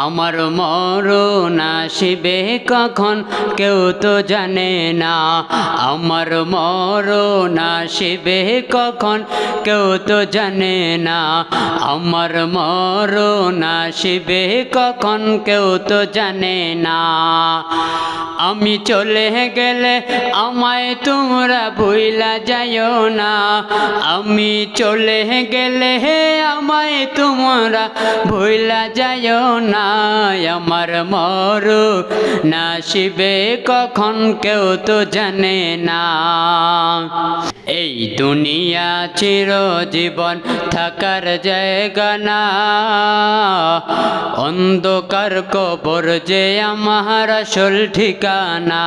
আমার মরণ আসিবে কখন কেউ তো জানে না। আমার মরণ আসিবে কখন কেউ তো জানে না। আমার মরণ আসিবে কখন কেউ তো জানে না। আমি চলে গেলে আমায় তোমরা ভুইলা যাইও না। আমি চলে গেলে আমায় তোমরা ভুইলা যাইও না। আমার মরণ আসিবে কখন কেউ তো জানে না। এই দুনিয়া চিরজীবন থাকার জায়গা না। অন্ধকার কবর যে আমার আসল ঠিকানা।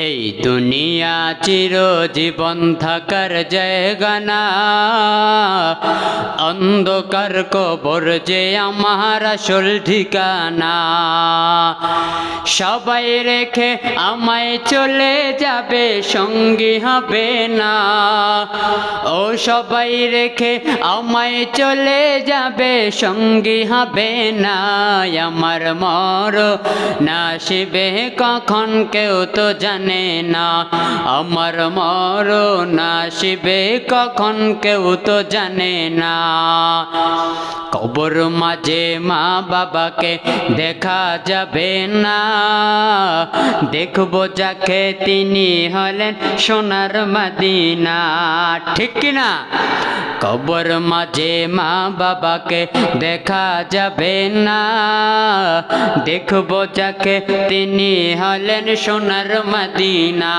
এই দুনিয়া চিরজীবন থাকার জায়গা না। অন্ধকার কবর যে আমার আসল ঠিকানা। সবাই রেখে আমায় চলে যাবে, সঙ্গী হবে না। ও সবাই রেখে আমায় চলে যাবে, সঙ্গী হবে না। আমার মরণ আসিবে কখন কেউ তো জানে না। আমার মরণ আসিবে কখন কেউ তো জানে না। কবর মাঝে মা বাবাকে দেখা যাবে না। দেখবো যাকে তিনি হলেন সোনার মদিনা। ঠিক কিনা? কবর মাঝে মা বাবাকে দেখা যাবে না। দেখবো যাকে তিনি হলেন সোনার মদিনা।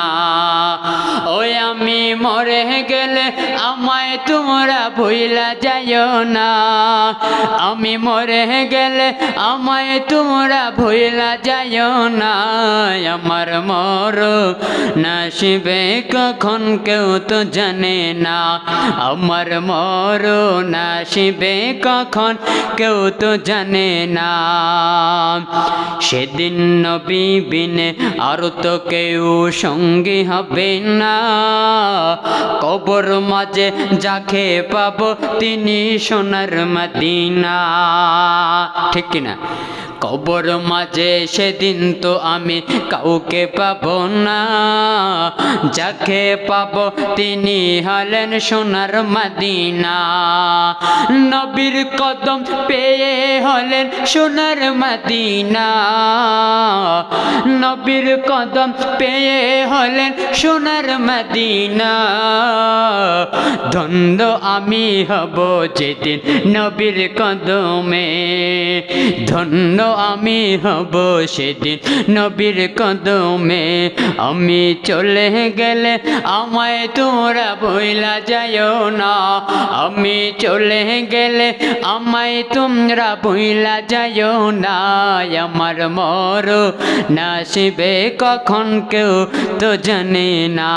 ওই আমি মরে গেলে আমায় তোমরা ভুইলা যাইও না। আমি মরে গেলে আমায় তোমরা ভুইলা যাইও না। আমার মরণ আসিবে কখন কেউ তো জানে না। আমার মরণ আসিবে কখন কেউ তো জানে না। সেদিন নবী বিনে আর তো কেউ সঙ্গী হবে না। কবর মাঝে যাকে পাবো তিনি সোনার মদিনা। ঠিক কিনা? কবর মাঝে সেদিন তো আমি কাউকে পাবো না। যাকে পাবো তিনি হলেন সোনার মদিনা। নবীর কদম পেয়ে হলেন সোনার মদিনা। নবীর কদম পেয়ে হলেন সোনার মদিনা। ধন্য আমি হব যেদিন নবীর কদমে। ধন্য আমি হব সেদিন নবীর কদমে। আমি চলে গেলে আমায় তোমরা ভুইলা যাইও না। আমি চলে গেলে আমায় তোমরা ভুইলা যাইও না। আমার মরণ আসিবে কখন কেউ তো জানে না।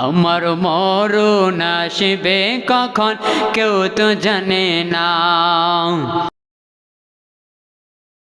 আমার মরণ আসিবে কখন কেউ তো জানে না।